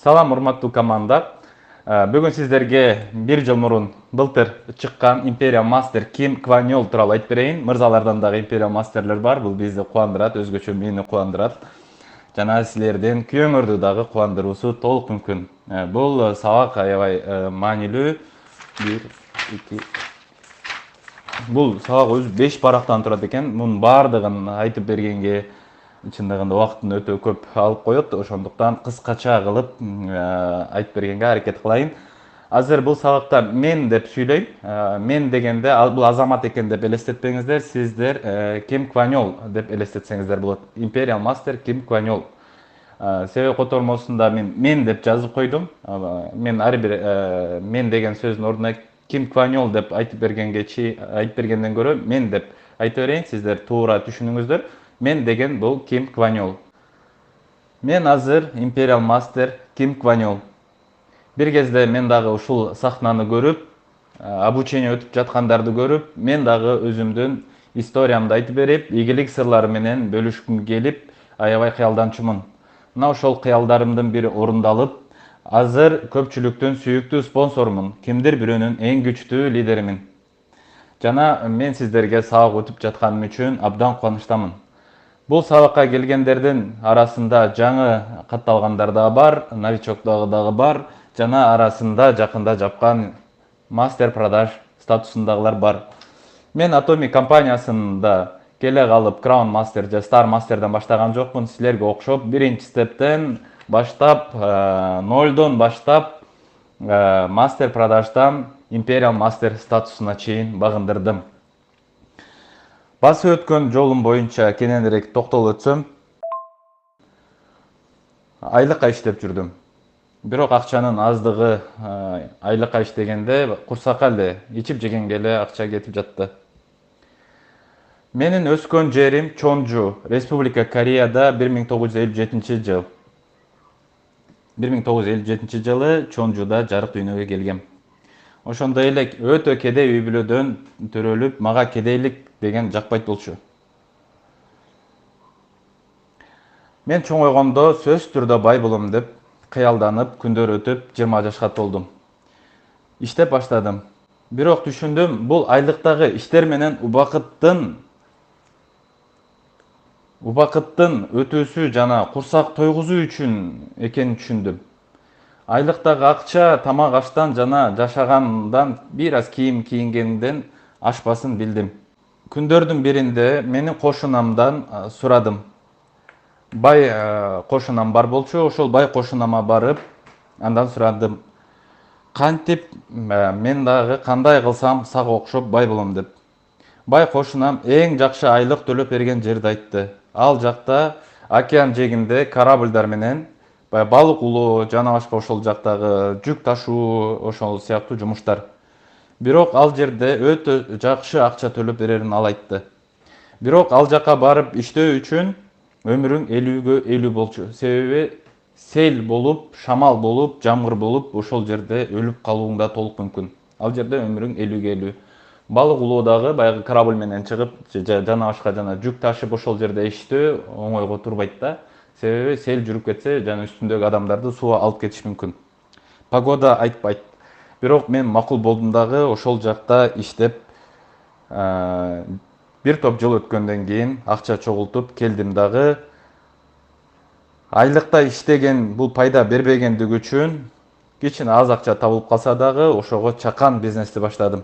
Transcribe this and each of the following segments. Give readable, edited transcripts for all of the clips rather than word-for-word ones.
Салам, урматтуу команда. Бүгүн сиздерге бир жыл мурун былтыр чыккан Imperial Master Kim Kvanyoll тууралуу айтып берейин. Мырзалардан дагы Imperial Master'ler бар. Бул бизди кубандырат, өзгөчө мени кубандырат. Жана силердин күйөөңөрдү дагы кубандыруусу толук мүмкүн. Бул сабак аябай маанилүү. 1, 2. Бул сабак өзү 5 барактан турат экен. Мунун баардыгын айтып бергенге чындыгында убактын өтө көп алып коет. Ошондуктан кыскача кылып айтып бергенге аракет кылайын. Азыр бул сабакта мен деп сүйлөйм. Мен дегенде бул Азамат экен деп элестетпеңиздер. Сиздер Kim Kvanyoll деп элестетсеңиздер болот. Imperial Master Kim Kvanyoll. Себеби котормосунда мен деп жазып койдум. Мен ар бир мен деген сөздүн ордуна Kim Kvanyoll деп айтып бергенден көрө мен деп айтып берейин. Сиздер туура түшүнүңүздөр. Мен деген бул Kim Kvanyoll. Мен азыр Imperial Master Kim Kvanyoll. Бир кезде мен дагы ушул сахнаны көрүп, обучение өтүп жаткандарды көрүп, мен дагы өзүмдүн историямды айтып берип, ийгилик сырлары менен бөлүшкүм келип, аябай кыялданчумун. Мына ошол кыялдарымдын бири орундалып, азыр көпчүлүктүн сүйүктүү спонсорумун, кимдир бирөөнүн эң күчтүү лидеримин. Жана мен сиздерге сабак өтүп жатканым үчүн абдан кубанычтамын. Бул сабакка келгендердин арасында жаңы катталгандар дагы бар, новичоктор дагы бар, жана арасында жакында жапкан мастер продаж статусундагылар бар. Мен Atomic компаниясында келе калып Crown Master же Star Master'дан баштаган жокмун. Силерге окшоп биринчи стептен баштап, нолдон баштап мастер продаждан Imperial Master статусуна чейин багындырдым. Басып өткөн жолум боюнча кененирээк токтолуп өтсөм, айлыкка иштеп жүрдүм. Бирок акчанын аздыгы, айлыкка иштегенде курсакка эле, ичип жегенге эле акча кетип жатты. Менин өскөн жерим Чонжу, Республика Кореяда 1957 жыл. 1957 жылы Чонжуда жарык дүйнөгө келгем. Ошондой эле өтө кедей үй бүлөдөн төрөлүп, мага кедейлик деген жакпайт болчу. Мен чоңойгондо сөзсүз түрдө бай болом деп кыялданып, күндөр өтүп 20 жашка толдум. Иштеп баштадым. Бирок түшүндүм, бул айлыктагы иштер менен убакыттын өтүүсү жана курсак тойгузуу үчүн экенин түшүндүм. Айлыктагы акча тамак аштан жана жашагандан бир аз кийим кийингенден ашпасын билдим. Күндөрдүн биринде менин кошунамдан сурадым. Бай кошунам бар болчу, ошол бай кошунама барып, андан сурадым. Кантип мен дагы кандай кылсам сага окшоп бай болом деп. Бай кошунам эң жакшы айлык төлөп берген жерди айтты. Ал жакта океан жээгинде корабльдар менен балык улоо жана башка ошол жактагы жүк ташуу ошол сыяктуу жумуштар. Бирок ал жерде өтө жакшы акча төлөп берерин ал айтты. Бирок ал жака барып иштөө үчүн өмүрүң 50-гө 50 болчу. Себеби сел болуп, шамал болуп, жамгыр болуп ошол жерде өлүп калууң да толук мүмкүн. Ал жерде өмүрүң 50-гө 50. Балык улоодагы баягы корабль менен чыгып, жана башка жана жүк ташып ошол жерде иштөө оңойго турбайт да. Себеби сел жүрүп кетсе, жана үстүндөгү адамдарды суу алып кетиш мүмкүн. Погода айтпайт. Бирок мен макул болдум дагы, ошол жакта иштеп, бир топ жыл өткөндөн кийин акча чогултуп келдим дагы. Айлыкта иштеген бул пайда бербегендиги үчүн кичине аз акча табылып калса дагы ошого чакан бизнести баштадым.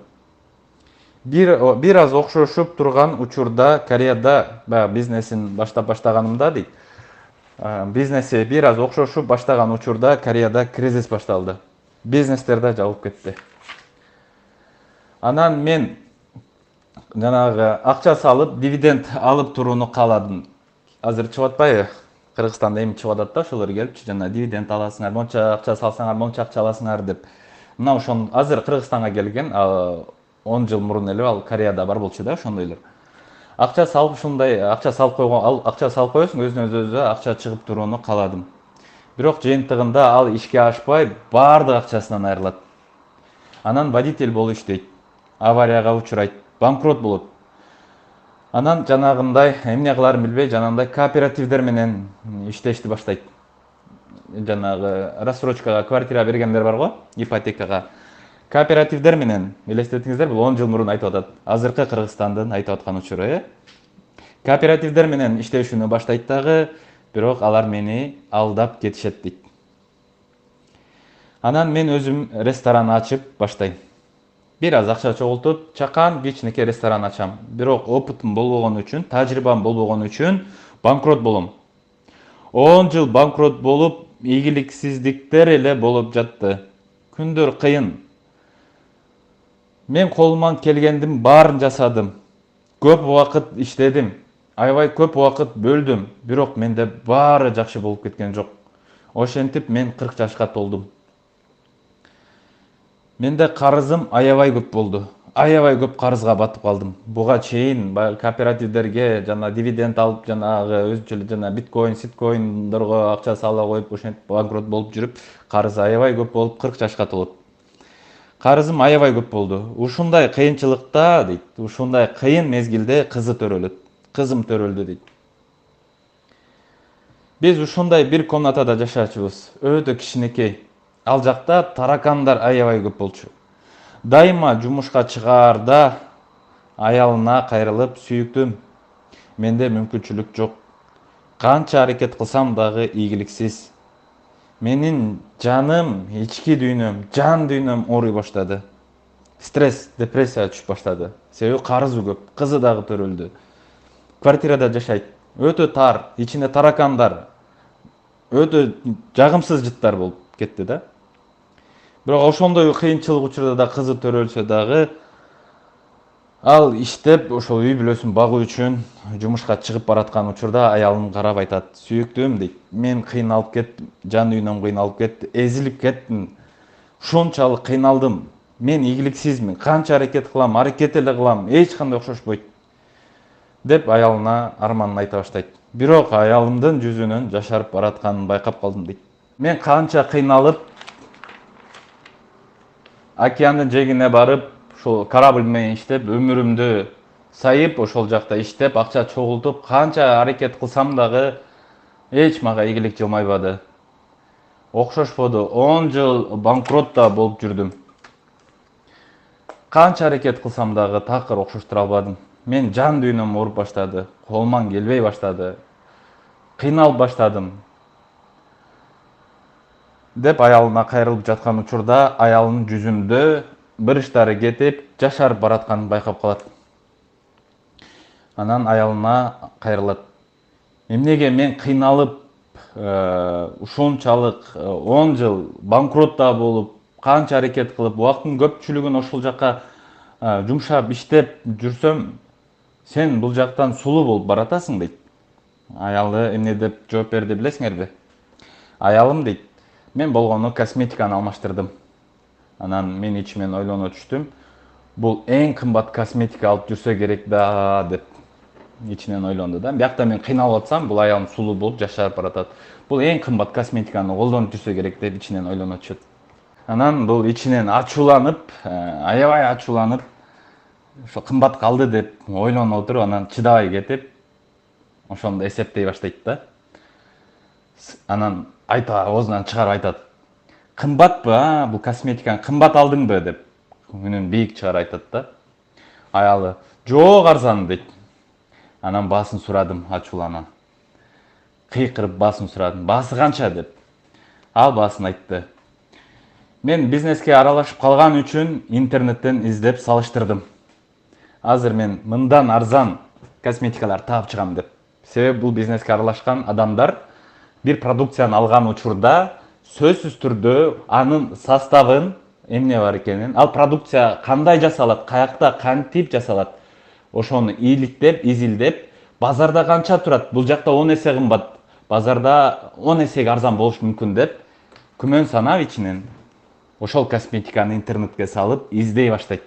Бир аз окшошуп турган учурда Кореяда бизнесин баштаганымда дейт. Бизнеси бир аз окшошуп баштаган учурда Кореяда кризис башталды. Бизнестер да жабылып кетти. Анан мен жанагы акча салып, дивиденд алып турууну кааладым. Азыр чыгып атпайбы? Кыргызстанда эми чыгып атат да, ошолор келипчи, жана дивиденд аласыңар, монча акча салсаңар, монча акча аласыңар деп. Мына ошон азыр Кыргызстанга келген, 10 жыл мурун эле ал Кореяда бар болчу да, ошондойлор. Акча салып ушундай акча салып койгон, ал акча салып коесуң, өзүнөн өзү акча чыгып турууну кааладым. Бирок жыйынтыгында ал ишке ашпай, баардык акчасынан айрылат. Анан водитель болуп иштейт. Аварияга учурайт, банкрот болот. Анан жанагындай эмне кыларын билбей, жанагындай кооперативдер менен иштешти баштайт. жанагы рассрочкага квартира бергендер бар го, ипотекага. Кооперативдер менен элестетиңиздер, бул 10 жыл мурун айтып атат. Азыркы Кыргызстандын айтып аткан учуру, Кооперативдер менен иштешүүнү баштайт дагы, бирок алар мени алдап кетишет дейт. Анан мен өзүм ресторан ачып баштайм. Бир аз акча чогултуп, чакан кичинекей ресторан ачам. Бирок опытым болбогон үчүн, тажрыйбам болбогон үчүн банкрот болом. 10 жыл банкрот болуп, ийгиликсиздиктер эле болуп жатты. Күндөр кыйын. Мен колуман келгендин баарын жасадым. Көп убакыт иштедим. Аябай көп убакыт бөлдүм. Бирок менде баары жакшы болуп кеткен жок. Ошентип мен 40 жашка толдум. Менде карызым аябай көп болду. Аябай көп карызга батып калдым. Буга чейин кооперативдерге жана дивиденд алып, жанагы өзүнчө жана биткоин, ситкоиндорго акча сала коюп, ошентип банкрот болуп жүрүп, карыз аябай көп болуп 40 жашка толот. Карызым аябай көп болду. Ушундай кыйынчылыкта дейт, ушундай кыйын мезгилде кызы төрөлөт. Кызым төрөлдү дейт. Биз ушундай бир комнатада жашачубуз. Өтө кичинекей. Ал жакта таракандар аябай көп болчу. Дайыма жумушка чыгаарда аялына кайрылып, сүйүктүм, менде мүмкүнчүлүк жок. Канча аракет кылсам дагы ийгиликсиз. Менин жаным, ички дүйнөм, жан дүйнөм ооруй баштады. Стресс, депрессия түшүп баштады. Себеби карызы көп, кызы дагы төрөлдү. Квартирада жашайт. Өтө тар, ичинде таракандар. Өтө жагымсыз жыттар болуп кетти да. Бирок ошондой кыйынчылык учурда да кызы төрөлсө дагы, ал иштеп, ошол үй бүлөсүн багуу үчүн жумушка чыгып бараткан учурда аялым карап айтат: "Сүйүктүм" дейт. "Мен кыйналып кеттим, жан дүйнөм кыйналып кетти, эзилип кеттим. Ушунчалык кыйналдым. Мен ийгиликсизмин. Канча аракет кылам, аракет эле кылам, эч кандай окшошпойт" деп аялына арманын айта баштайт. Бирок аялымдын жүзүнөн жашарып баратканын байкап калдым дейт. Мен канча кыйналып, океандын жээгине барып, ушул корабль менен иштеп, өмүрүмдү сайып, ошол жакта иштеп, акча чогултуп, канча аракет кылсам дагы эч мага ийгилик жылмайбады. Окшошподу. 10 жыл банкрот да болуп жүрдүм. Канча аракет кылсам дагы такыр окшоштура албадым. Мен жан дүйнөм ооруп баштады, колуман келбей баштады, кыйналып баштадым деп аялына кайрылып жаткан учурда аялынын жүзүндө бир иштары кетип, жашарып баратканын байкап калат. Анан аялына кайрылат. Эмнеге мен кыйналып, ушунчалык 10 жыл банкрот да болуп, канча аракет кылып, убакыттын көпчүлүгүн ошол жака жумшап иштеп жүрсөм, сен бул жактан сулуу болуп баратасың дейт. Аялы эмне деп жооп берди билесиңерби? Аялым дейт: "Мен болгону косметиканы алмаштырдым." Анан мен ичимен ойлоно түштүм. Бул эң кымбат косметика алып жүрсө керек да деп ичинен ойлонду да. Биякта мен кыйналып атсам, бул аялым сулуу болуп жашарып баратат. Бул эң кымбат косметиканы колдонуп жүрсө керек деп ичинен ойлоно түшөт. Анан бул ичинен ачууланып, аябай ачууланып, ошо кымбат калды деп ойлоно отуруп, анан чыдабай кетип, ошондо эсептей баштайт да. Анан оозунан чыгарып айтат: "Кымбатпы, бул косметиканы кымбат алдыңбы?" деп үнүн бийик чыгарып айтат да. Аялы: "Жок, арзан" дейт. Анан баасын сурадым ачуулана. Кыйкырып баасын сурадым. "Баасы канча?" деп. Ал баасын айтты. Мен бизнеске аралашып калган үчүн интернеттен издеп салыштырдым. Азыр мен мындан арзан косметикалар таап чыгам деп. Себеби бул бизнеске аралашкан адамдар бир продукцияны алган учурда сөзсүз түрдө анын составын, эмне бар экенин, ал продукция кандай жасалат, каякта кантип жасалат, ошону ийгиликтеп, изилдеп, базарда канча турат, бул жакта 10 эсе кымбат, базарда 10 эсеге арзан болушу мүмкүн деп күмөн санап ичинен ошол косметиканы интернетке салып издей баштайт.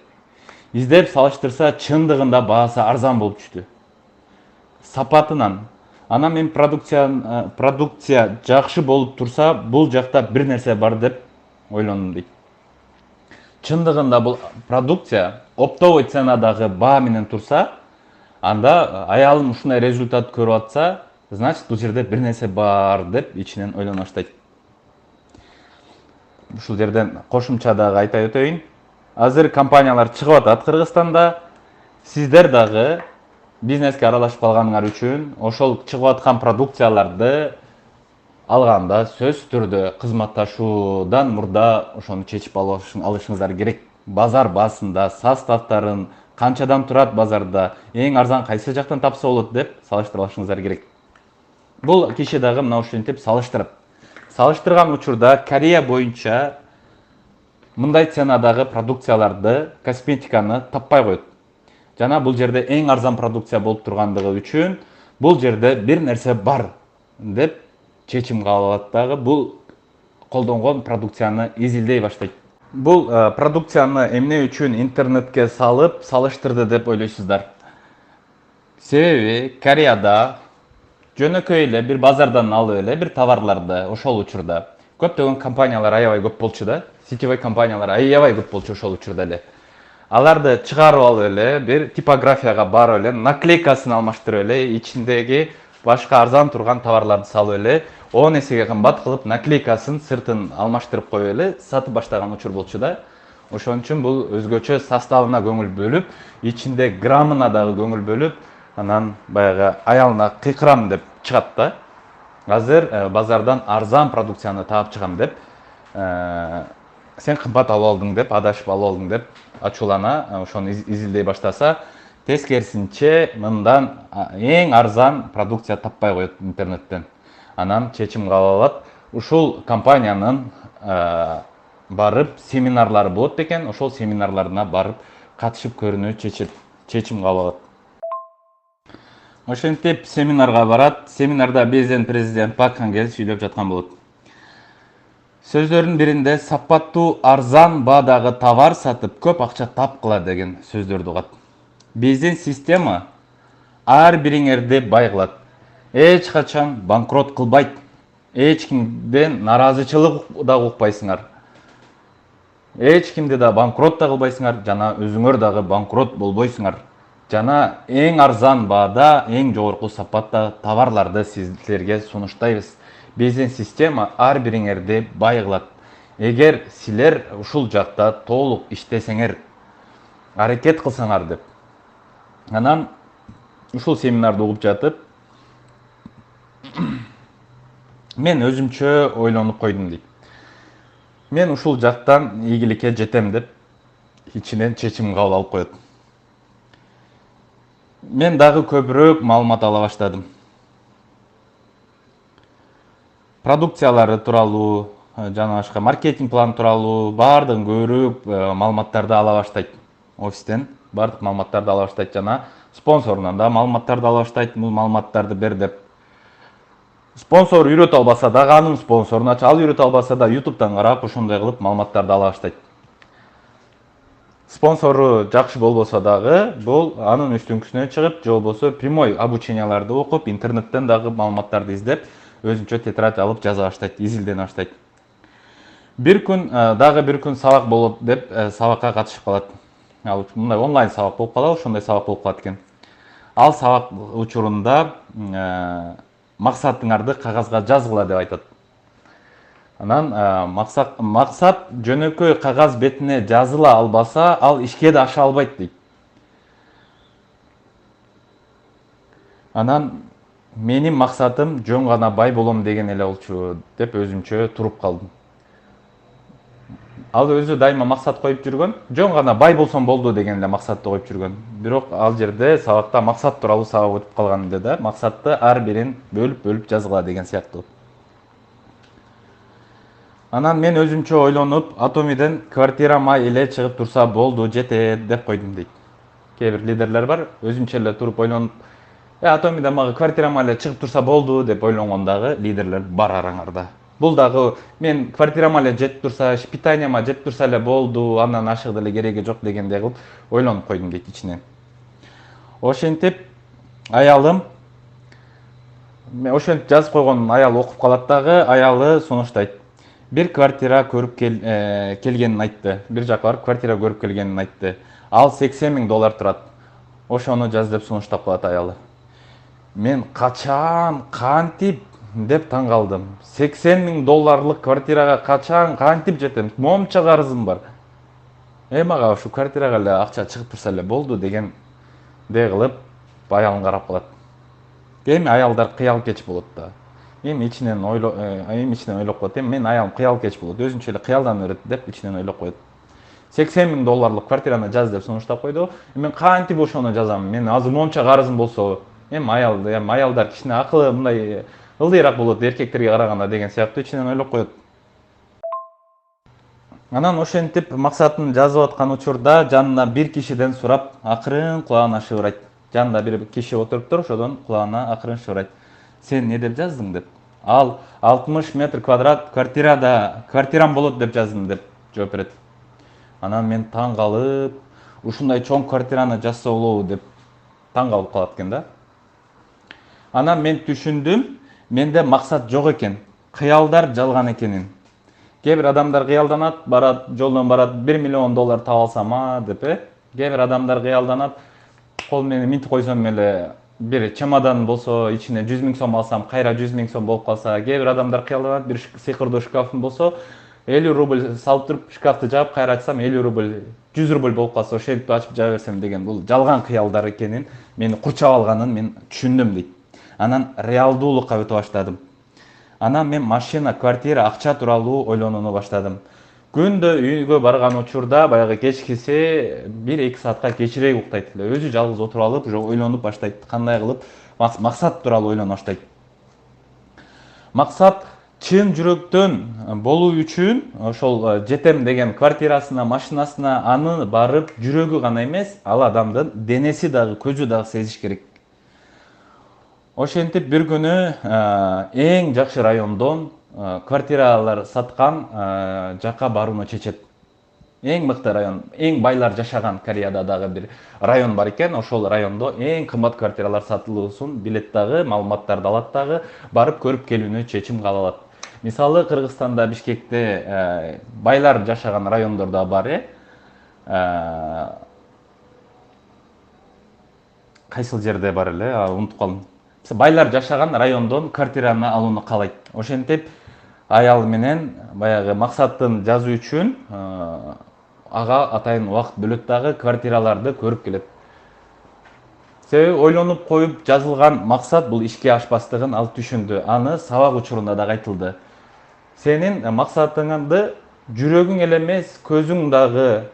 Издеп салыштырса, чындыгында баасы арзан болуп түштү. Сапатынан. Анан мен продукция жакшы болуп турса, бул жакта бир нерсе бар деп ойлондум дейт. Чындыгында бул продукция оптовый ценадагы баа менен турса, анда аялым ушундай результат көрүп атса, значит бул жерде бир нерсе бар деп ичинен ойлоно баштайт. ушул жерден кошумча дагы айта өтөйүн. Азыр компаниялар чыгып атат Кыргызстанда. Сиздер дагы бизнеске аралашып калганыңар үчүн ошол чыгып аткан продукцияларды алганда сөз түрдө кызматташуудан мурда ошону чечип алышыңыздар керек. Базар баасында составтарын, канчадан турат базарда, эң арзан кайсы жактан тапса болот деп салыштырып алышыңыздар керек. Бул киши дагы мына ушинтип салыштырган учурда Корея боюнча мындай ценадагы продукцияларды, косметиканы таппай коет. Жана бул жерде эң арзан продукция болуп тургандыгы үчүн бул жерде бир нерсе бар деп чечим кабыл алат дагы. Бул колдонгон продукцияны изилдей баштайт. Бул продукцияны эмне үчүн интернетке салып салыштырды деп ойлойсуздар? Себеби Кореяда жөнөкөй эле бир базардан алып эле бир товарларды ошол учурда көптөгөн компаниялар аябай көп болчу да, сетевой компаниялар аябай көп болчу ошол учурда эле. Аларды чыгарып алып эле бир типографияга барып эле наклейкасын алмаштырып эле ичиндеги башка арзан турган товарларды салып эле 10 эсеге кымбат кылып наклейкасын сыртын алмаштырып коюп эле сатып баштаган учур болчу да. Ошон үчүн бул өзгөчө составына көңүл бөлүп, ичинде граммына дагы көңүл бөлүп, анан баягы аялына кыйкырам деп чыгат да. Азыр базардан арзан продукцияны таап чыгам деп, сен кымбат алып алдың деп, адашып алып алдың деп ачуулана, ошону изилдей баштаса, тескерисинче мындан эң арзан продукция таппай коет интернеттен. Анан чечим кабыл алат. Ушул компаниянын барып семинарлары болот экен, ошол семинарларына барып катышып көрүүнү чечим кабыл алат. Ошентип семинарга барат. Семинарда биздин президент Пак Кын Хе сүйлөп жаткан болот. Сөздөрдүн биринде сапаттуу арзан баадагы товар сатып көп акча тапкыла деген сөздөрдү угат. Биздин система ар бириңерди бай кылат. Эч качан банкрот кылбайт. Эч кимден наразычылык да укпайсыңар. Эч кимди да банкрот да кылбайсыңар, жана өзүңөр дагы банкрот болбойсуңар. Жана эң арзан баада, эң жогорку сапатта товарларды сиздерге сунуштайбыз. Биздин система ар бириңерди бай кылат. Эгер силер ушул жакта толук иштесеңер, аракет кылсаңар деп. Анан ушул семинарды угуп жатып, мен өзүмчө ойлонуп койдум дейт. Мен ушул жактан ийгиликке жетем деп ичинен чечим кабыл алып коет. Мен дагы көбүрөөк маалымат ала баштадым. Продукциялары тууралуу, жана башка маркетинг планы тууралуу баардыгын көбүрөөк маалыматтарды ала баштайт. Офистен баардык маалыматтарды ала баштайт, жана спонсорунан да маалыматтарды ала баштайт. Бул маалыматтарды бер деп. Спонсор үйрөтө албаса дагы анын спонсорун ач, ал үйрөтө албаса да YouTube'дан карап ошондой кылып маалыматтарды ала баштайт. Спонсору жакшы болбосо дагы бул анын үстүңкүсүнө чыгып, же болбосо прямой обученияларды окуп, интернеттен дагы маалыматтарды издеп, өзүнчө тетрадь алып жаза баштайт, изилдене баштайт. Бир күн сабак болот деп сабакка катышып калат. Ал мындай онлайн сабак болуп калат, ошондой сабак болуп калат экен. Ал сабак учурунда максатыңарды кагазга жазгыла деп айтат. Анан максат жөнөкөй кагаз бетине жазыла албаса, ал ишке да аша албайт дейт. Анан менин максатым жөн гана бай болом деген эле болчу деп өзүмчө туруп калдым. Ал өзү дайыма максат коюп жүргөн, жөн гана бай болсом болду деген эле максатты коюп жүргөн. Бирок ал жерде сабакта максат тууралуу сабак өтүп калган эле да, максатты ар бирин бөлүп жазгыла деген сыяктуу. Анан мен өзүмчө ойлонуп, Атомиден квартирама эле чыгып турса болду, жетет деп койдум дейт. Кээ бир лидерлер бар, өзүнчө эле туруп ойлонуп, Атомиден мага квартирама эле чыгып турса болду деп ойлонгон дагы лидерлер бар араңарда. Бул дагы мен квартирама эле жетип турса, питанияма жетип турса эле болду, андан ашык деле кереги жок дегендей кылып ойлонуп койдум дейт ичинен. Ошентип аялым, ошентип жазып койгон аял окуп калат дагы, аялы сунуштайт. Бир квартира көрүп келгенин айтты. Бир жака барып квартира көрүп келгенин айтты. Ал $80,000 турат. Ошону жаз деп сунуштап калат аялы. Мен качан, кантип деп таң калдым. 80 миң долларлык квартирага качан кантип жетем? Момча карызым бар. Мага ушу квартирага эле акча чыгып турса эле болду деген кылып аялын карап калат. Эми аялдар кыялкеч болот да. Эми ичинен ойлоп коет. Мен аялым кыялкеч болот. Өзүнчө эле кыялданып берет деп ичинен ойлоп коет. 80 миң долларлык квартираны жаз деп сунуштап койду. Мен кантип ошону жазам? Мен азыр момча карызым болсо, аялдар кичине акылы мындай ылдыйраак болот эркектерге караганда деген сыяктуу ичинен ойлоп коет. Анан ошентип максатын жазып аткан учурда жанына бир кишиден сурап, акырын кулагына шыбырайт. Жанында бир киши отуруптур, ошодон кулагына акырын шыбырайт. Сен не деп жаздың деп. Ал 60 метр квадрат квартирам болот деп жаздым деп жооп берет. Анан мен таң калып, ушундай чоң квартираны жазса болобу деп таң калып калат экен да. Анан мен түшүндүм, менде максат жок экен, кыялдар жалган экенин. Кээ бир адамдар кыялданат, барат, жолдон барат, 1 миллион доллар таап алсам деп, Кээ бир адамдар кыялданат, кол менен минтип койсом эле бир чемодан болсо, ичине 100 миң сом алсам, кайра 100 миң сом болуп калса, кээ бир адамдар кыялданат, бир сыйкырдуу шкафым болсо, 50 рубль салып туруп, шкафты жаап, кайра ачсам 50 рубль, 100 рубль болуп калса, ошентип ачып жаба берсем деген бул жалган кыялдар экенин, мени курчап алганын мен түшүндүм дейт. Анан реалдуулукка өтө баштадым. Анан мен машина, квартира, акча тууралуу ойлонууну баштадым. Күндө үйгө барган учурда баягы кечкиси 1-2 саатка кечирээк уктайт эле. Өзү жалгыз отуруп алып, уже ойлонуп баштайт. Кандай кылып максат тууралуу ойлоно баштайт. Максат чын жүрөктөн болуу үчүн ошол жетем деген квартирасына, машинасына аны барып жүрөгү гана эмес, ал адамдын денеси дагы, көзү дагы сезиш керек. Ошентип бир күнү эң жакшы райондон квартиралар саткан жакка барууну чечет. Эң мыкты район, эң байлар жашаган Кореяда дагы бир район бар экен. Ошол райондо эң кымбат квартиралар сатылуусун билет дагы, маалыматтарды алат дагы, барып көрүп келүүнү чечим кыла алат. Мисалы Кыргызстанда, Бишкекте байлар жашаган райондор да бар. Кайсыл жерде бар эле, унутуп калдым. Байлар жашаган райондон квартираны алууну каалайт. Ошентип аял менен баягы максатын жазуу үчүн ага атайын убакыт бөлөт дагы, квартираларды көрүп келет. Себеби ойлонуп коюп жазылган максат бул ишке ашпастыгын ал түшүндү. Аны сабак учурунда да айтылды. Сенин максатыңды жүрөгүң эле эмес, көзүң дагы,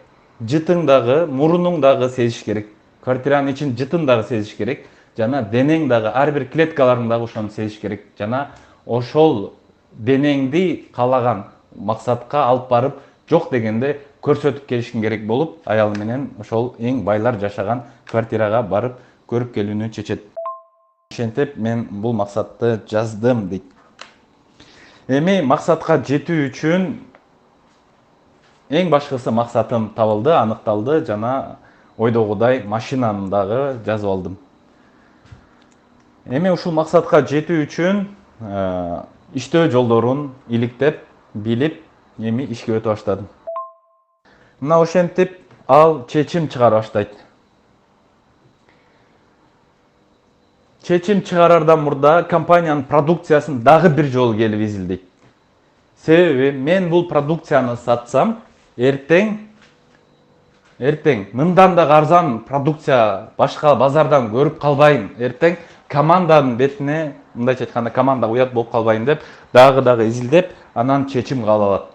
жытың дагы, мурунуң дагы сезиш керек. Квартиранын ичин жытың дагы сезиш керек. Жана денең дагы, ар бир клеткаларың дагы ошону сезиш керек. Жана ошол денеңди каалаган максатка алып барып, жок дегенде көрсөтүп келишиң керек болуп, аял менен ошол эң байлар жашаган квартирага барып көрүп келүүнү чечет. Ошентип мен бул максатты жаздым дейт. Эми максатка жетүү үчүн эң башкысы максатым табылды, аныкталды жана ойдогудай машинаны дагы жазып алдым. Эми ушул максатка жетүү үчүн иштөө жолдорун иликтеп, билип, эми ишке өтө баштадым. Мына ошентип ал чечим чыгара баштайт. Чечим чыгарардан мурда компаниянын продукциясын дагы бир жолу келип изилдейт. Себеби мен бул продукцияны сатсам, эртең мындан да арзан продукция башка базардан көрүп калбайын. Эртең команданын бетине, мындайча айтканда, команда уят болуп калбайын деп, дагы изилдеп, анан чечим кабыл алат.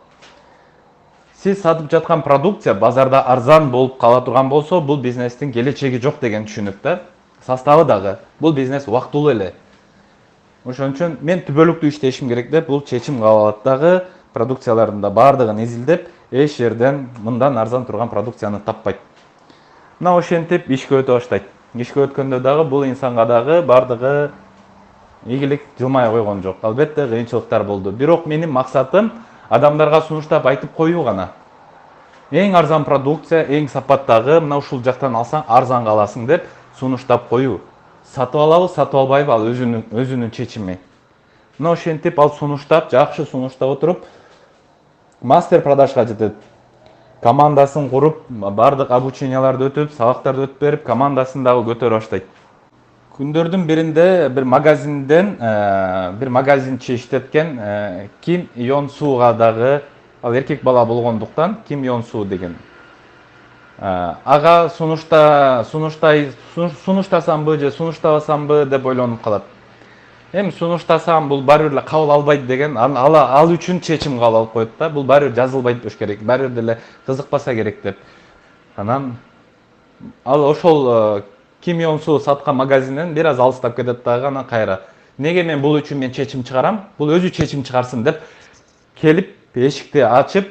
Сиз сатып жаткан продукция базарда арзан болуп кала турган болсо, бул бизнестин келечеги жок деген түшүнүк да. Составы дагы, бул бизнес убактылуу эле. Ошон үчүн мен түбөлүктүү иштешим керек деп, бул чечим кабыл алат дагы, продукциялардын да бардыгын изилдеп, эч жерден мындан арзан турган продукцияны таппайт. Мына ошентип ишке өтө баштайт. Ишке өткөндө дагы бул инсанга дагы бардыгы ийгилик жылмай койгон жок. Албетте кыйынчылыктар болду. Бирок менин максатым адамдарга сунуштап айтып коюу гана. Эң арзан продукция, эң сапаттагы, мына ушул жактан алсаң арзанга аласың деп сунуштап коюу. Сатып алабы, сатып албайбы, ал өзүнүн чечими. Мына ошентип ал сунуштап, жакшы сунуштап отуруп, мастер продажга жетет. Командасын куруп, бардык обученияларды өтүп, сабактарды өтүп берип, командасын дагы көтөрүп баштайт. Күндөрдүн биринде bir magazinden bir magazinчи иштеткен Ким Йон Суга дагы ал эркек бала болгондуктан Ким Йон Су деген. Ага сунуштасамбы же сунуштабасамбы деп ойлонуп калат. Эми сунуштасам бул баары бир кабыл албайт деген, ал үчүн чечим кабыл алып коет да. Бул баары бир жазылбайт болуш керек, баары бир деле кызыкпаса керек деп. Анан ал ошол Ким Йон Су саткан магазинден бир аз алыстап кетет дагы, анан кайра неге мен бул үчүн мен чечим чыгарам, бул өзү чечим чыгарсын деп келип эшикти ачып,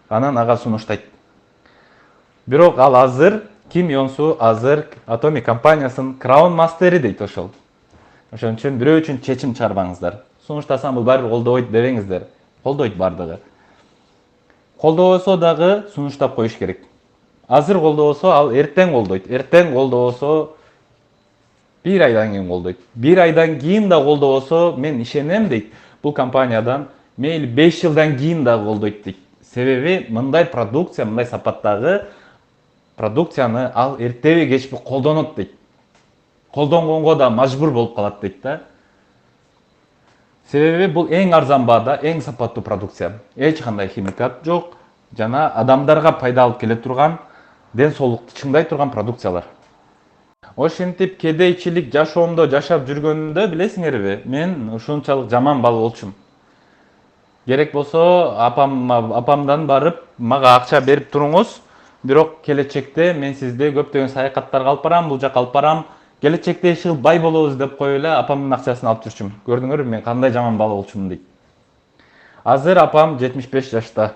анан ага сунуштайт. Бирок ал азыр Ким Йон Су азыр Atomic компаниясынын Crown Master'i дейт ошол. Ошон үчүн бирөө үчүн чечим чыгарбаңыздар. Сунуштасам бул баары бир колдобойт дебеңиздер. Колдойт бардыгы. Колдобосо дагы сунуштап коюш керек. Азыр колдобосо ал эртең колдойт. Эртең колдобосо бир айдан кийин колдойт. Бир айдан кийин да колдобосо мен ишенем дейт. Бул компаниядан мейли 5 жылдан кийин да колдойт дейт. Себеби мындай продукция, мындай сапаттагы продукцияны ал эртеби кечпи колдонот дейт. Колдонгонго да мажбур болуп калат дейт да. Себеби бул эң арзан баада, эң сапаттуу продукция. Эч кандай химикат жок, жана адамдарга пайда алып келе турган, ден соолукту чыңдай турган продукциялар. Ошентип кедейчилик жашоомдо жашап жүргөнүмдө билесиңерби, мен ушунчалык жаман бала болчумун. Керек болсо апамдан барып мага акча берип туруңуз, бирок келечекте мен сизди көптөгөн саякаттарга алып барам, бул жака алып барам. Келечекте эч жыл бай болобуз деп коюп эле апамдын акчасын алып жүрчүмүн. Көрдүңөрбү мен кандай жаман бала болчумун дейт. Азыр апам 75 жашта.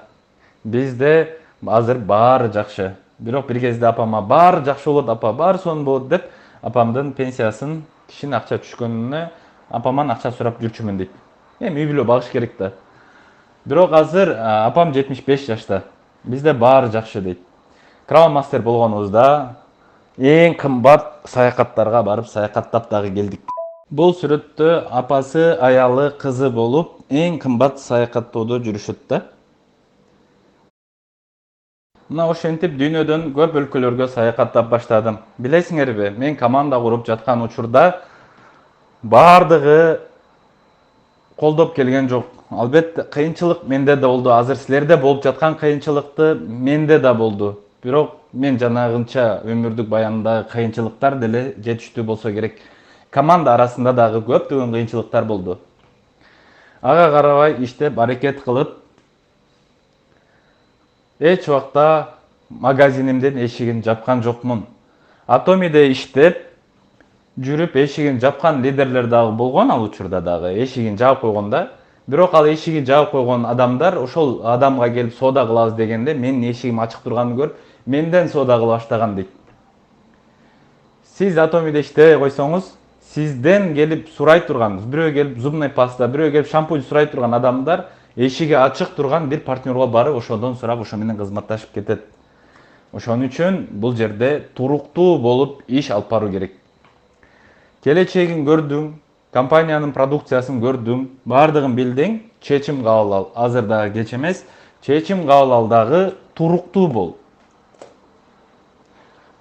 Бизде азыр баары жакшы. Бирок бир кезде апама баары жакшы болот, апа, баары сонун болот деп апамдын пенсиясын кишинин акча түшкөнүнө апаман акча сурап жүрчүмүн дейт. Эми үй бүлө багыш керек да. Бирок азыр апам 75 жашта. Бизде баары жакшы дейт. Crown Master болгонубузда эң кымбат саякаттарга барып саякаттап дагы келдик. Бул сүрөттө апасы, аялы, кызы болуп эң кымбат саякаттоодо жүрүшөт да. Мына ошентип дүйнөдөн көп өлкөлөргө саякаттап баштадым. Билесиңерби, мен команда куруп жаткан учурда баардыгы колдоп келген жок. Албетте кыйынчылык менде да болду. Азыр силерде болуп жаткан кыйынчылыкты менде да болду. Бирок мен жанагынча өмүрдүк баяндагы кыйынчылыктар деле жетиштүү болсо керек. Команда арасында дагы көптөгөн кыйынчылыктар болду. Ага карабай иштеп, аракет кылып, эч убакта магазинимдин эшигин жапкан жокмун. Атомиде иштеп, жүрүп эшигин жапкан лидерлер дагы болгон ал учурда дагы. Эшигин жаап койгонда, бирок ал эшигин жаап койгон адамдар ошол адамга келип соода кылабыз дегенде менин эшигим ачык турганын көрүп, менден соода кыла баштаган дейт. Сиз Атомиде иштебей койсоңуз, сизден келип сурай турган, бирөө келип зубной паста, бирөө келип шампунь сурай турган адамдар эшиги ачык турган бир партнерго барып, ошодон сурап, ошо менен кызматташып кетет. Ошон үчүн бул жерде туруктуу болуп иш алып баруу керек. Келечегин көрдүң, компаниянын продукциясын көрдүң, баардыгын билдиң, чечим кабыл ал. Азыр дагы кеч эмес, чечим кабыл ал дагы туруктуу бол.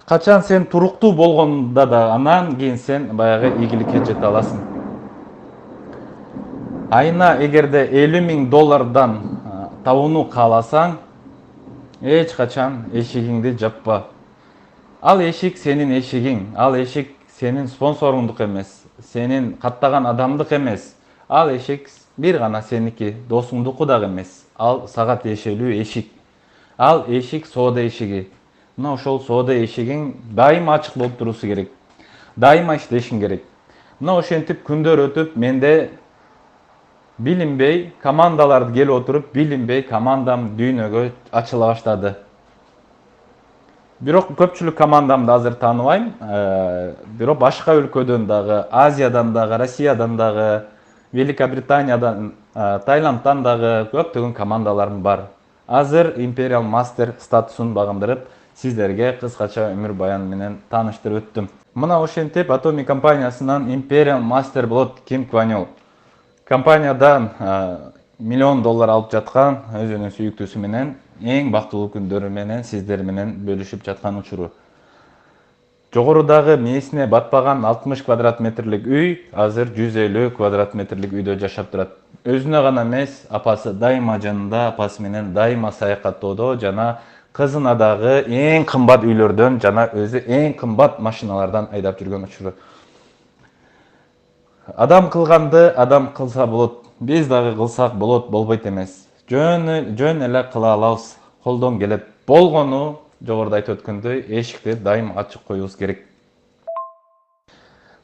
Качан сен туруктуу болгондо да анан кийин сен баягы ийгиликке жете аласың. Айына эгерде $50,000 табууну кааласаң, эч качан эшигиңди жаппа. Ал эшик сенин эшигиң, ал эшик сенин спонсоруңдук эмес, сенин каттаган адамдык эмес. Ал эшик бир гана сеники, досуңдуку дагы эмес. Ал сага тиешелүү эшик. Ал эшик соода эшиги. Мына ошол соода эшигиң дайыма ачык болуп турусу керек. Дайыма иштешиң керек. Мына ошентип күндөр өтүп, менде билинбей командалар келип отуруп, билинбей командам дүйнөгө ачыла баштады. Бирок көпчүлүк командамды азыр тааныбайм. Бирок башка өлкөдөн дагы, Азиядан дагы, Россиядан дагы, Великобританиядан, Таиландтан дагы көптөгөн командаларым бар. Азыр Imperial Master статусун багындырып, сиздерге кыскача өмүр баян менен тааныштырып өттүм. Мына ошентип Atomic компаниясынан Imperial Master болот Ким Кванёл. Компаниядан $1 миллион алып жаткан өзүнүн сүйүктүүсү менен эң бактылуу күндөрү менен сиздер менен бөлүшүп жаткан учуру. Жогорудагы мээсине батпаган 60 квадрат метрлик үй азыр 150 квадрат метрлик үйдө жашап турат. Өзүнө гана эмес, апасы дайыма жанында, апасы менен дайыма саякаттоодо жана кызына дагы эң кымбат үйлөрдөн жана өзү эң кымбат машиналардан айдап жүргөн учуру. Адам кылганды адам кылса болот. Биз дагы кылсак болот, болбойт эмес. Жөн эле кыла алабыз. Колдон келет. Болгону жогоруда айтып өткөндөй эшикти дайым ачык коюубуз керек.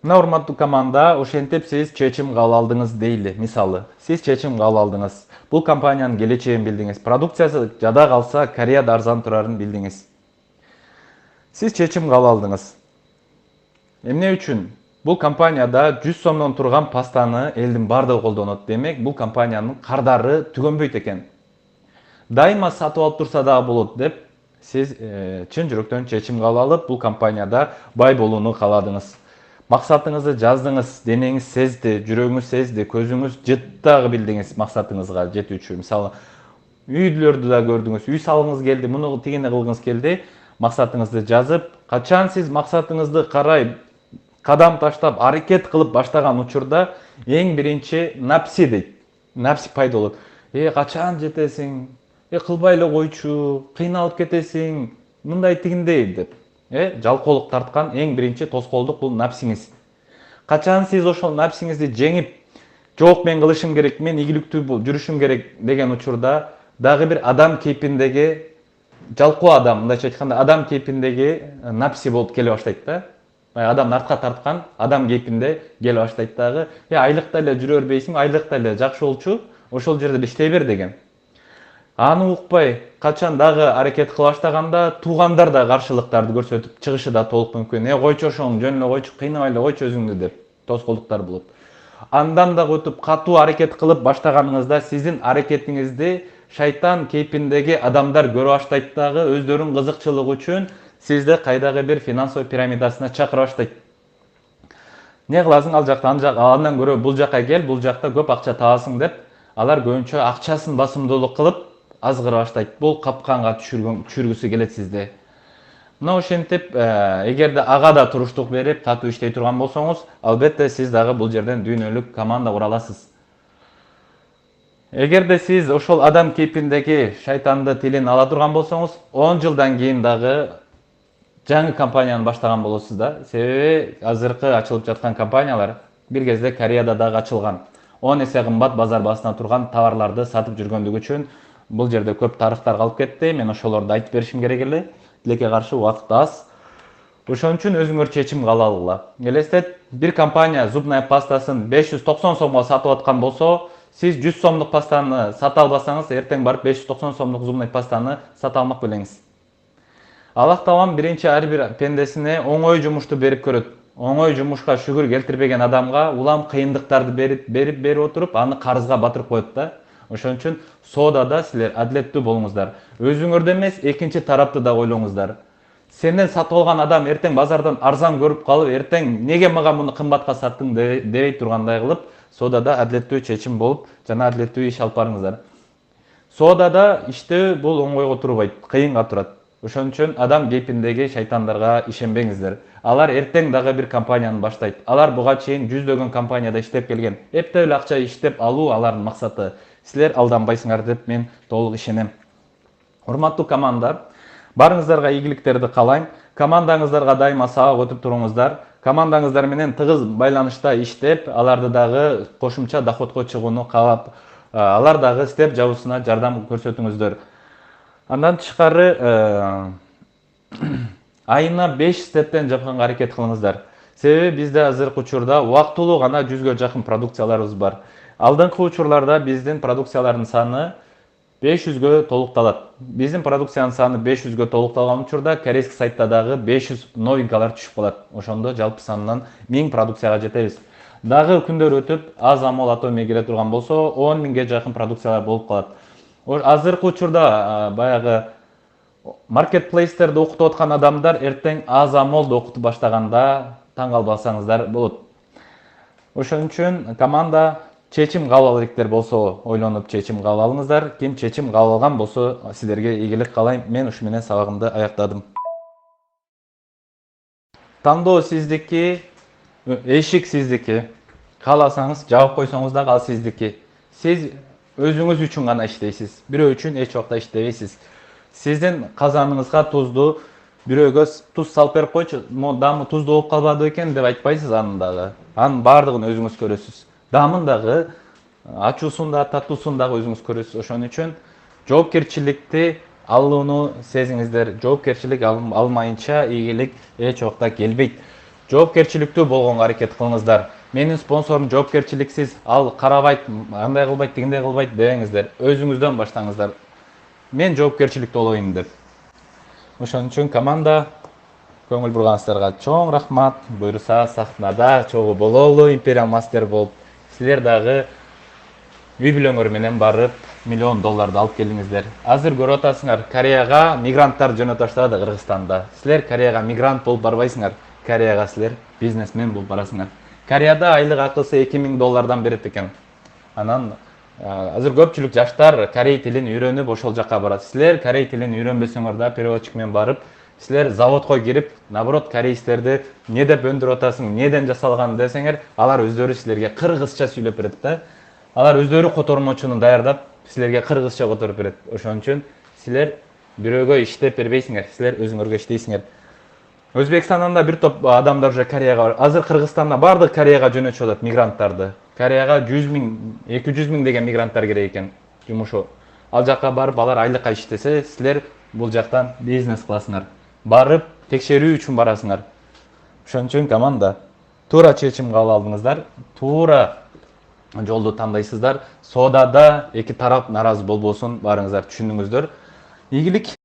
Мына урматтуу команда, ошентип сиз чечим кабыл алдыңыз дейли. Мисалы, сиз чечим кабыл алдыңыз. Бул компаниянын келечегин билдиңиз. Продукциясы жада калса Кореяда арзан турарын билдиңиз. Сиз чечим кабыл алдыңыз. Эмне үчүн? Бул компанияда 100 сомдон турган пастаны элдин бардыгы колдонот. Демек, бул компаниянын кардары түгөнбөйт экен. Дайыма сатып алып турса дагы болот деп, сиз чын жүрөктөн чечим кабыл алып, бул компанияда бай болууну кааладыңыз. Максатыңызды жаздыңыз, денеңиз сезди, жүрөгүңүз сезди, көзүңүз жыттагы билдиңиз максатыңызга жетүүчү. Мисалы, үйлөрдү да көрдүңүз, үй салгыңыз келди, муну тигини кылгыңыз келди, максатыңызды жазып, качан сиз максатыңызды карай кадам таштап, аракет кылып баштаган учурда эң биринчи напси дейт. Напси пайда болот. Качан жетесиң? Кылбай эле койчу, кыйналып кетесиң, мындай тигиндей деп. Жалкоолук тарткан эң биринчи тоскоолдук бул напсиңиз. Качан сиз ошол напсиңизди жеңип, жок мен кылышым керек, мен ийгиликтүү жүрүшүм керек деген учурда дагы бир адам кейпиндеги жалкоо адам, мындайча айтканда адам кейпиндеги напси болуп келе баштайт да. Адам артка тарткан адам кейпинде келе баштайт дагы. Айлыкта эле жүрө бербейсиң, айлыкта эле жакшы болчу, ошол жерде эле иштей бер деген. Аны укпай, качан дагы аракет кыла баштаганда туугандар да каршылыктарды көрсөтүп чыгышы да толук мүмкүн. Койчу ошону, жөн эле койчу, кыйнабай эле койчу өзүңдү деп тоскоолдуктар болот. Андан дагы өтүп катуу аракет кылып баштаганыңызда сиздин аракетиңизди шайтан кейпиндеги адамдар көрө баштайт дагы, өздөрүнүн кызыкчылыгы үчүн сизди кайдагы бир финансовый пирамидасына чакыра баштайт. Не кыласың ал жакта, андан көрө бул жакка кел, бул жакта көп акча табасың деп, алар көбүнчө акчасын басымдуулук кылып азгыра баштайт. Бул капканга түшүргүсү келет сизди. Мына ошентип, эгерде ага да туруштук берип, катуу иштей турган болсоңуз, албетте сиз дагы бул жерден дүйнөлүк команда кура аласыз. Эгерде сиз ошол адам кейпиндеги шайтанды тилин ала турган болсоңуз, 10 жылдан кийин дагы жаңы компанияны баштаган болосуз да. Себеби азыркы ачылып жаткан компаниялар бир кезде Кореяда дагы ачылган. 10 эсе кымбат базар басына турган товарларды сатып жүргөндүгү үчүн бул жерде көп тарыхтар калып кетти. Мен ошолорду айтып беришим керек эле. Тилекке каршы убакыт аз. Ошон үчүн өзүңөр чечим кабыл алгыла. Элестет, бир компания зубная пастасын 590 сомго сатып аткан болсо, сиз 100 сомдук пастаны сата албасаңыз, эртең барып 590 сомдук зубный пастаны сата алмак белеңиз. Аллах Таалам биринчи ар бир пендесине оңой жумушту берип көрөт. Оңой жумушка шүгүр келтирбеген адамга улам кыйындыктарды берип отуруп, аны карызга батырып коет да. Ошон үчүн соодада силер адилеттүү болуңуздар. Өзүңөрдө эмес, экинчи тарапты да ойлоңуздар. Сенден сатып алган адам эртең базардан арзан көрүп калып, эртең неге мага муну кымбатка саттың дебей тургандай кылып, соодада адилеттүү чечим болуп, жана адилеттүү иш алып барыңыздар. Соодада иштөө бул оңойго турбайт, кыйынга турат. Ошон үчүн адам кейпиндеги шайтандарга ишенбеңиздер. Алар эртең дагы бир компанияны баштайт. Алар буга чейин жүздөгөн компанияда иштеп келген. Эптеп эле акча иштеп алуу алардын максаты. Силер алданбайсыңар деп мен толук ишенем. Урматтуу команда, барыңыздарга ийгиликтерди каалайм. Командаңыздарга дайыма сабак өтүп туруңуздар. Командаңыздар менен тыгыз байланышта иштеп, аларды дагы кошумча доходко чыгууну каалап, алар дагы степ жабуусуна жардам көрсөтүңүздөр. Андан тышкары айына 5 стептен жапканга аракет кылыңыздар. Себеби бизде азыркы учурда убактылуу гана 100гө жакын продукцияларыбыз бар. Алдыңкы учурларда биздин продукциялардын саны 500гө толукталат. Биздин продукциянын саны 500гө толукталган учурда корейский сайтта дагы 500 новинкалар түшүп калат. Ошондо жалпы санынан 1000 продукцияга жетебиз. Дагы күндөр өтүп, аз амал атомия келе турган болсо, 10 миңге жакын продукциялар болуп калат. Азыркы учурда баягы маркетплейстерди окутуп аткан адамдар эртең аз амолду окутуп баштаганда таң калбасаңыздар болот. Ошон үчүн команда чечим кабыл ала электер болсо, ойлонуп чечим кабыл алыңыздар. Ким чечим кабыл алган болсо, силерге ийгилик каалайм. Мен ушу менен сабагымды аяктадым. Tandоо sizdiki, eşik sizdiki. Kalasanız cevap koysanız da kal sizdiki. Siz özünüz üçün gana işleysiz. Birөө üçün hiç vaqta işlebeysiz. Sizin kazanınızga tuzdu, biröөгө туз салып берип койчу, дамы туздуу болуп калбады экен деп айтпайсыз анын дагы. Анын баардыгын өзүңүз көрөсүз. Дамын дагы, ачуусун да, татуусун дагы өзүңүз көрөсүз. Ошон үчүн жоопкерчиликти алууну сезиңиздер. Жоопкерчилик алмайынча ийгилик эч убакта келбейт. Жоопкерчиликтүү болгонго аракет кылыңыздар. Менин спонсорум жоопкерчиликсиз, ал карабайт, андай кылбайт, тигиндей кылбайт дебеңиздер. Өзүңүздөн баштаңыздар. Мен жоопкерчиликтүү болоюн деп. Ошон үчүн команда көңүл бурганыңыздарга чоң рахмат. Буюрса сахнада чогуу бололу, Imperial Master болуп. Силер дагы үй бүлөңөр менен барып $1,000,000 алып келиңиздер. Азыр көрүп атасыңар, Кореяга мигранттар жөнөтүп таштады Кыргызстанда. Силер Кореяга мигрант болуп барбайсыңар. Кореяга силер бизнесмен болуп барасыңар. Кореяда айлык акысы $2,000 берет экен. Анан азыр көпчүлүк жаштар корей тилин үйрөнүп ошол жака барат. Силер корей тилин үйрөнбөсөңөр да переводчик менен барып, силер заводко кирип, наоборот корейстерди не деп өндүрүп атасың, неден жасалган десеңер, алар өздөрү силерге кыргызча сүйлөп берет да. Алар өздөрү котормочуну даярдап, силерге кыргызча которуп берет. Ошон үчүн силер бирөөгө иштеп бербейсиңер, силер өзүңөргө иштейсиңер. Өзбекстандан да бир топ адамдар уже Кореяга бар. Азыр Кыргызстанда бардык Кореяга жөнөтүп атат мигранттарды. Кореяга 100,000, 200,000 деген мигранттар керек экен жумушу. Ал жака барып алар айлыкка иштесе, силер бул жактан бизнес кыласыңар. Барып текшерүү үчүн барасыңар. Ошон үчүн команда туура чечим кабыл алдыңыздар. Туура жолду тандайсыздар. Соодада эки тарап наразы болбосун, барыңыздар, түшүндүңүздөр. Ийгилик.